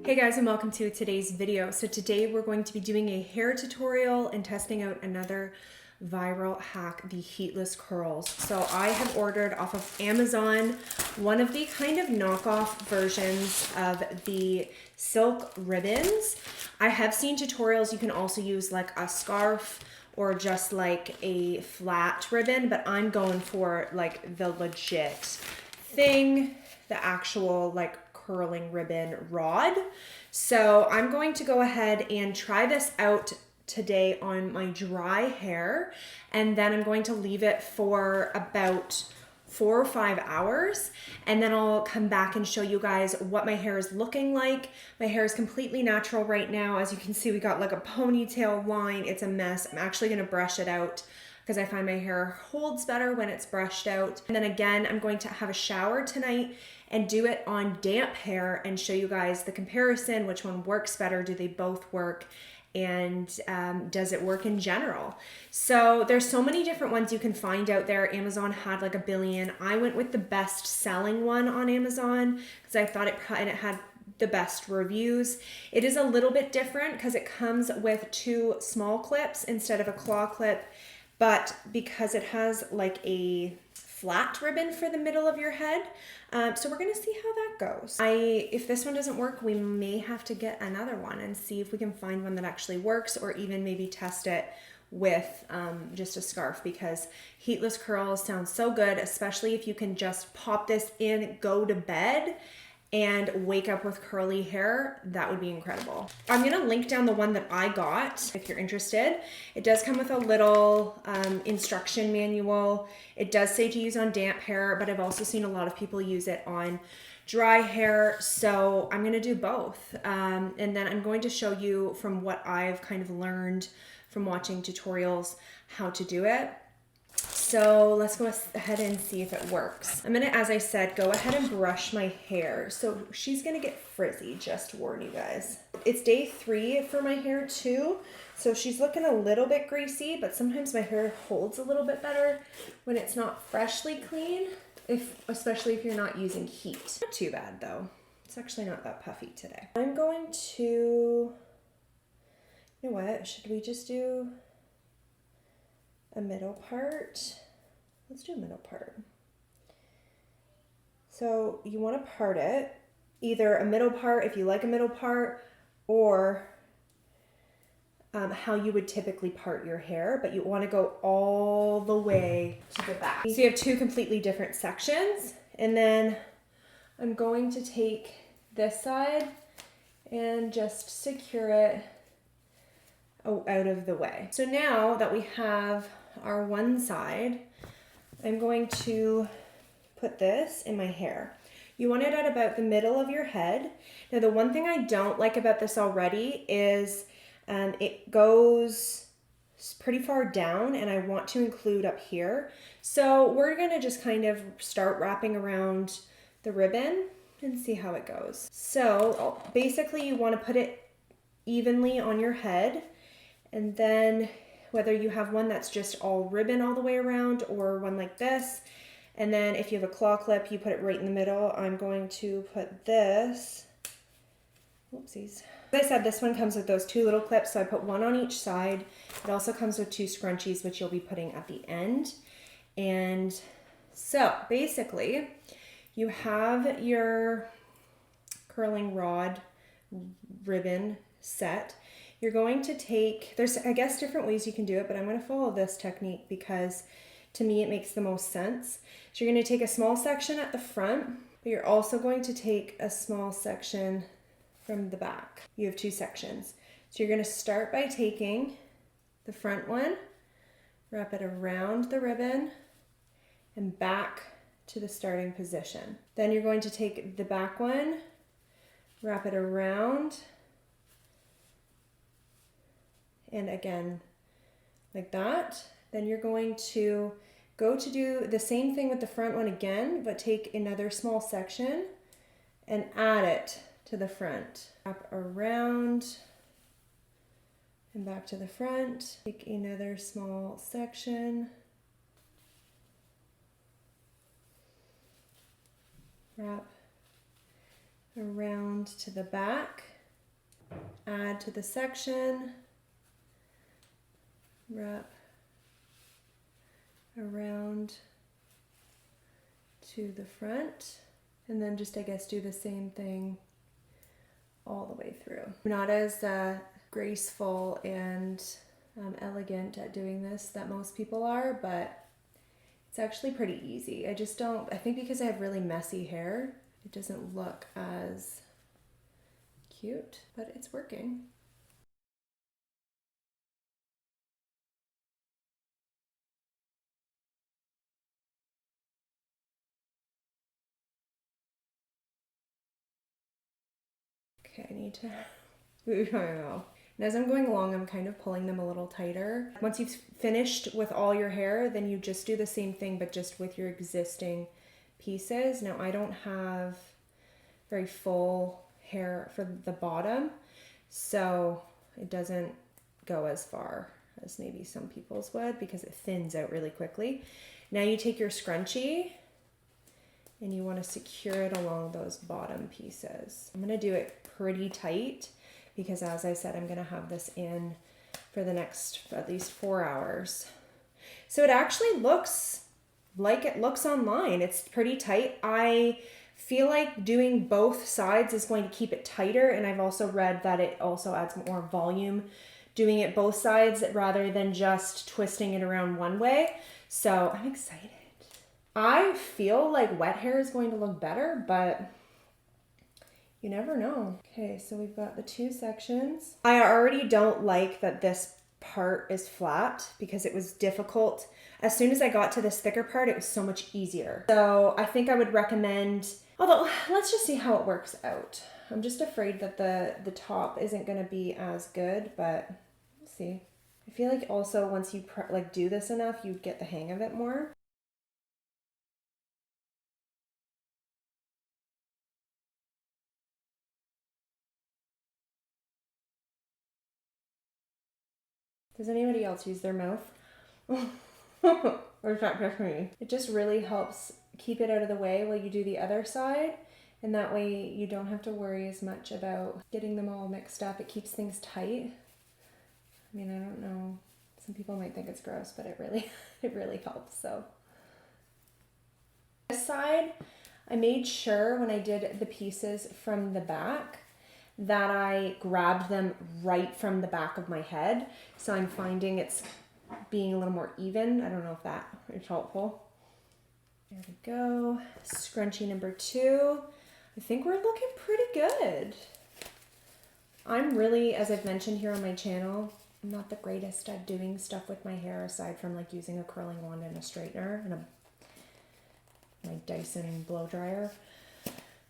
Hey guys, and welcome to today's video. So today we're going to be doing a hair tutorial and testing out another viral hack, the heatless curls. So I have ordered off of Amazon one of the kind of knockoff versions of the silk ribbons. I have seen tutorials you can also use like a scarf or just like a flat ribbon, but I'm going for like the legit thing, the actual like curling ribbon rod. So I'm going to go ahead and try this out today on my dry hair, and then I'm going to leave it for about 4 or 5 hours, and then I'll come back and show you guys what my hair is looking like. My hair is completely natural right now. As you can see, we got like a ponytail line. It's a mess. I'm actually going to brush it out because I find my hair holds better when it's brushed out. And then again, I'm going to have a shower tonight and do it on damp hair and show you guys the comparison, which one works better, do they both work, and does it work in general? So there's so many different ones you can find out there. Amazon had like a billion. I went with the best selling one on Amazon because I thought it had the best reviews. It is a little bit different because it comes with 2 small clips instead of a claw clip, but because it has like a flat ribbon for the middle of your head. So we're gonna see how that goes. If this one doesn't work, we may have to get another one and see if we can find one that actually works, or even maybe test it with just a scarf, because heatless curls sounds so good, especially if you can just pop this in, go to bed, and wake up with curly hair. That would be incredible. I'm gonna link down the one that I got if you're interested. It does come with a little instruction manual. It does say to use on damp hair, but I've also seen a lot of people use it on dry hair. So I'm gonna do both. And then I'm going to show you from what I've kind of learned from watching tutorials how to do it. So let's go ahead and see if it works. I'm gonna, as I said, go ahead and brush my hair. So she's gonna get frizzy, just to warn you guys. It's day 3 for my hair too. So she's looking a little bit greasy, but sometimes my hair holds a little bit better when it's not freshly clean, especially if you're not using heat. Not too bad though. It's actually not that puffy today. I'm going to, you know what, should we just do a middle part? Let's do a middle part. So you want to part it, either a middle part if you like a middle part, or how you would typically part your hair, but you want to go all the way to the back. So you have 2 completely different sections, and then I'm going to take this side and just secure it out of the way. So now that we have our one side, I'm going to put this in my hair. You want it at about the middle of your head. Now the one thing I don't like about this already is it goes pretty far down, and I want to include up here. So we're gonna just kind of start wrapping around the ribbon and see how it goes. So basically you want to put it evenly on your head, and then whether you have one that's just all ribbon all the way around or one like this, and then if you have a claw clip, you put it right in the middle. I'm going to put this, oopsies. As I said, this one comes with those 2 little clips, so I put one on each side. It also comes with 2 scrunchies, which you'll be putting at the end. And so basically, you have your curling rod ribbon set. You're going to take, there's I guess different ways you can do it, but I'm going to follow this technique because to me it makes the most sense. So you're going to take a small section at the front, but you're also going to take a small section from the back. You have 2 sections. So you're going to start by taking the front one, wrap it around the ribbon, and back to the starting position. Then you're going to take the back one, wrap it around, and again like that. Then you're going to go to do the same thing with the front one again, but take another small section and add it to the front. Wrap around and back to the front. Take another small section, wrap around to the back, add to the section, wrap around to the front, and then just, I guess, do the same thing all the way through. I'm not as graceful and elegant at doing this that most people are, but it's actually pretty easy. I just don't, I think because I have really messy hair, it doesn't look as cute, but it's working. Okay, I need to, I don't know. And as I'm going along, I'm kind of pulling them a little tighter. Once you've finished with all your hair, then you just do the same thing, but just with your existing pieces. Now, I don't have very full hair for the bottom, so it doesn't go as far as maybe some people's would because it thins out really quickly. Now you take your scrunchie and you want to secure it along those bottom pieces. I'm going to do it pretty tight because, as I said, I'm going to have this in for the next at least 4 hours. So it actually looks like it looks online. It's pretty tight. I feel like doing both sides is going to keep it tighter, and I've also read that it also adds more volume doing it both sides rather than just twisting it around one way. So I'm excited. I feel like wet hair is going to look better, but you never know. Okay, so we've got the two sections. I already don't like that this part is flat because it was difficult. As soon as I got to this thicker part, it was so much easier. So I think I would recommend, although let's just see how it works out. I'm just afraid that the top isn't gonna be as good, but we'll see. I feel like also once you like do this enough, you get the hang of it more. Does anybody else use their mouth? Or is that just me? It just really helps keep it out of the way while you do the other side. And that way you don't have to worry as much about getting them all mixed up. It keeps things tight. I mean, I don't know. Some people might think it's gross, but it really helps. So this side, I made sure when I did the pieces from the back that I grabbed them right from the back of my head. So I'm finding it's being a little more even. I don't know if that is helpful. There we go. Scrunchie number 2. I think we're looking pretty good. I'm really, as I've mentioned here on my channel, I'm not the greatest at doing stuff with my hair aside from like using a curling wand and a straightener and my Dyson blow dryer.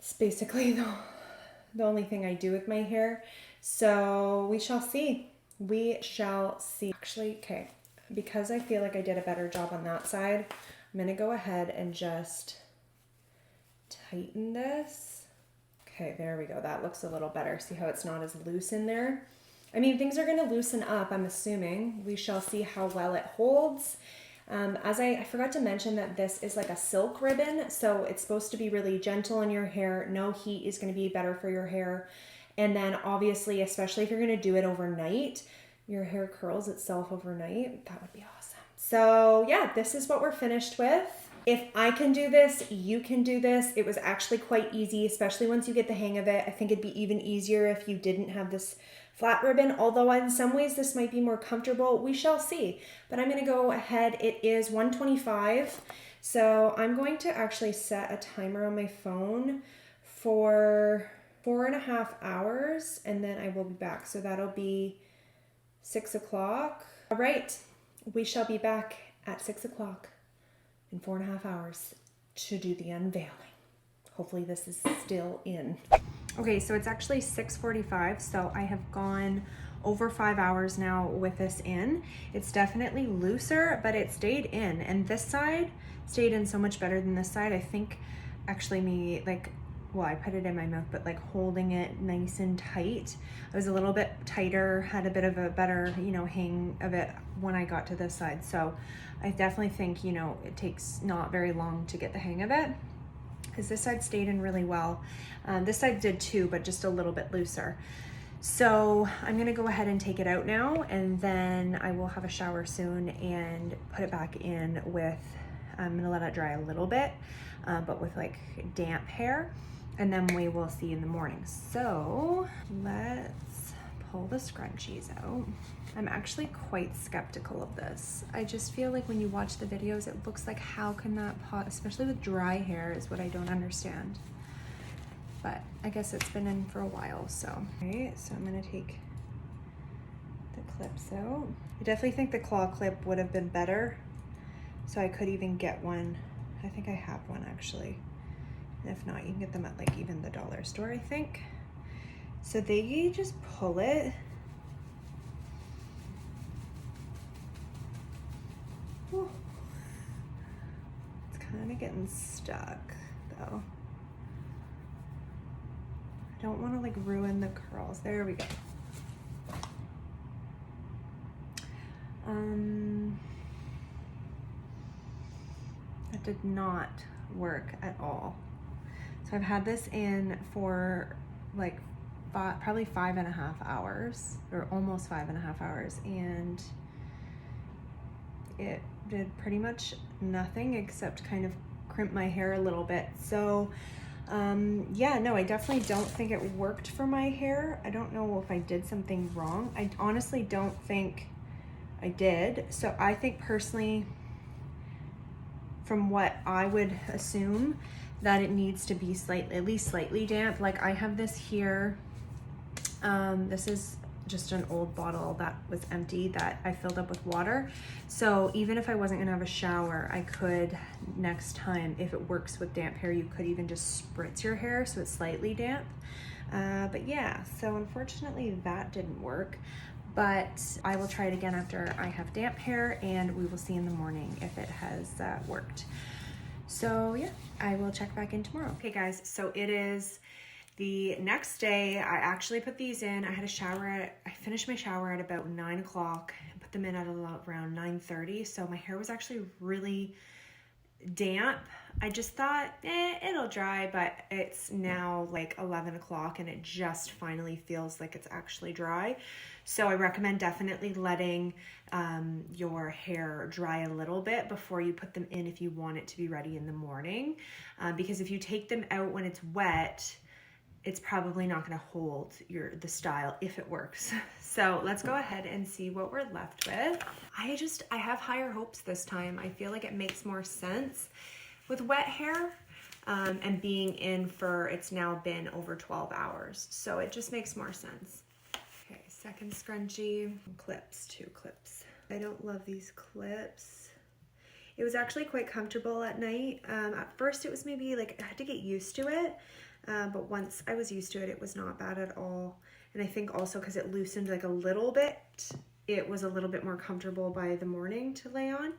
It's basically the only thing I do with my hair. So we shall see. We shall see. Actually, okay, because I feel like I did a better job on that side, I'm gonna go ahead and just tighten this. Okay, there we go. That looks a little better. See how it's not as loose in there? I mean, things are gonna loosen up, I'm assuming. We shall see how well it holds. As I forgot to mention that this is like a silk ribbon, so it's supposed to be really gentle on your hair. No heat is going to be better for your hair. And then obviously, especially if you're going to do it overnight, your hair curls itself overnight. That would be awesome. So yeah, this is what we're finished with. If I can do this, you can do this. It was actually quite easy, especially once you get the hang of it. I think it'd be even easier if you didn't have this flat ribbon, although in some ways this might be more comfortable. We shall see. But I'm going to go ahead. It is 1:25, so I'm going to actually set a timer on my phone for 4.5 hours, and then I will be back. So that'll be 6 o'clock. All right, we shall be back at 6 o'clock in 4.5 hours to do the unveiling. Hopefully this is still in. Okay, so it's actually 6:45, so I have gone over 5 hours now with this in. It's definitely looser, but it stayed in, and this side stayed in so much better than this side. I think actually me, like, well, I put it in my mouth, but like holding it nice and tight. I was a little bit tighter, had a bit of a better, you know, hang of it when I got to this side. So I definitely think, you know, it takes not very long to get the hang of it, because this side stayed in really well. This side did too, but just a little bit looser. So I'm gonna go ahead and take it out now, and then I will have a shower soon and put it back in with, I'm gonna let it dry a little bit, but with like damp hair, and then we will see in the morning. So let's pull the scrunchies out. I'm actually quite skeptical of this. I just feel like when you watch the videos, it looks like how can that especially with dry hair is what I don't understand. But I guess it's been in for a while, so. All right, so I'm gonna take the clips out. I definitely think the claw clip would have been better, so I could even get one. I think I have one actually. And if not, you can get them at like even the dollar store, I think. So they just pull it. Whew. It's kind of getting stuck though. I don't want to like ruin the curls. There we go. That did not work at all. So I've had this in for like probably 5.5 hours, or almost 5.5 hours, and it did pretty much nothing except kind of crimp my hair a little bit. So yeah, no, I definitely don't think it worked for my hair. I don't know if I did something wrong. I honestly don't think I did. So I think personally, from what I would assume, that it needs to be at least slightly damp. Like I have this here. This is just an old bottle that was empty that I filled up with water. So even if I wasn't gonna have a shower, I could next time, if it works with damp hair, you could even just spritz your hair so it's slightly damp. But yeah, so unfortunately that didn't work, but I will try it again after I have damp hair, and we will see in the morning if it has worked. So yeah, I will check back in tomorrow. Okay guys, so it is the next day. I actually put these in. I had a shower I finished my shower at about 9 o'clock and put them in at around 9:30. So my hair was actually really damp. I just thought, it'll dry, but it's now like 11 o'clock and it just finally feels like it's actually dry. So I recommend definitely letting your hair dry a little bit before you put them in if you want it to be ready in the morning. Because if you take them out when it's wet, it's probably not gonna hold the style if it works. So let's go ahead and see what we're left with. I have higher hopes this time. I feel like it makes more sense with wet hair and being in for, it's now been over 12 hours. So it just makes more sense. Okay, second scrunchie. Clips, 2 clips. I don't love these clips. It was actually quite comfortable at night. At first it was maybe like, I had to get used to it. But once I was used to it, it was not bad at all. And I think also because it loosened like a little bit, it was a little bit more comfortable by the morning to lay on.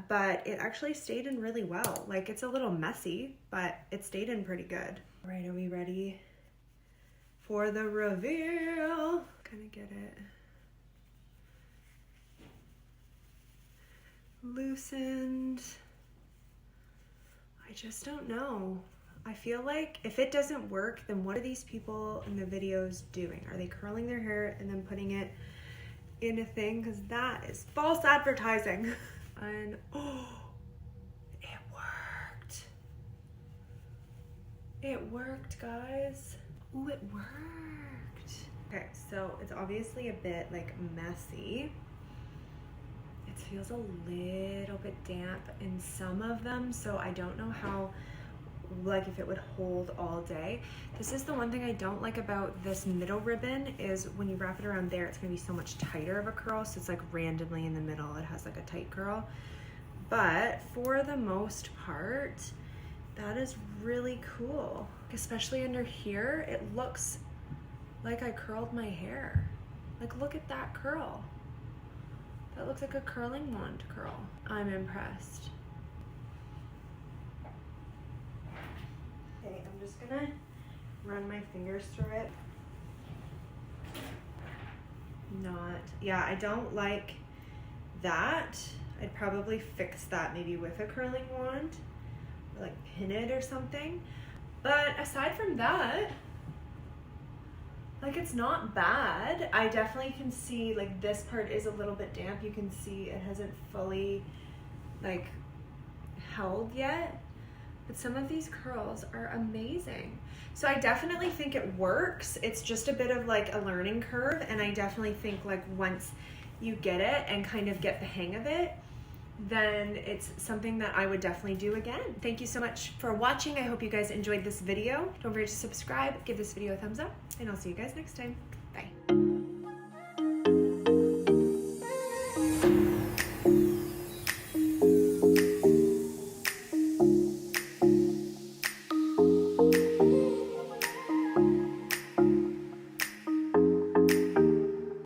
But it actually stayed in really well. Like it's a little messy, but it stayed in pretty good. All right, are we ready for the reveal? Gonna get it loosened. I just don't know. I feel like if it doesn't work, then what are these people in the videos doing? Are they curling their hair and then putting it in a thing? Because that is false advertising. And oh, it worked. It worked, guys. Oh, it worked. Okay, so it's obviously a bit like messy. It feels a little bit damp in some of them, so I don't know how, like if it would hold all day. This is the one thing I don't like about this middle ribbon, is when you wrap it around there, it's gonna be so much tighter of a curl, so it's like randomly in the middle it has like a tight curl. But for the most part, that is really cool. Especially under here, it looks like I curled my hair. Like look at that curl. That looks like a curling wand curl. I'm impressed. Okay, I'm just gonna run my fingers through it. Yeah, I don't like that. I'd probably fix that maybe with a curling wand, or like pin it or something. But aside from that, Like, it's not bad. I definitely can see, like, this part is a little bit damp. You can see it hasn't fully, like, held yet. But some of these curls are amazing. So I definitely think it works. It's just a bit of, like, a learning curve. And I definitely think, like, once you get it and kind of get the hang of it, then it's something that I would definitely do again. Thank you so much for watching. I hope you guys enjoyed this video. Don't forget to subscribe, give this video a thumbs up, and I'll see you guys next time. Bye.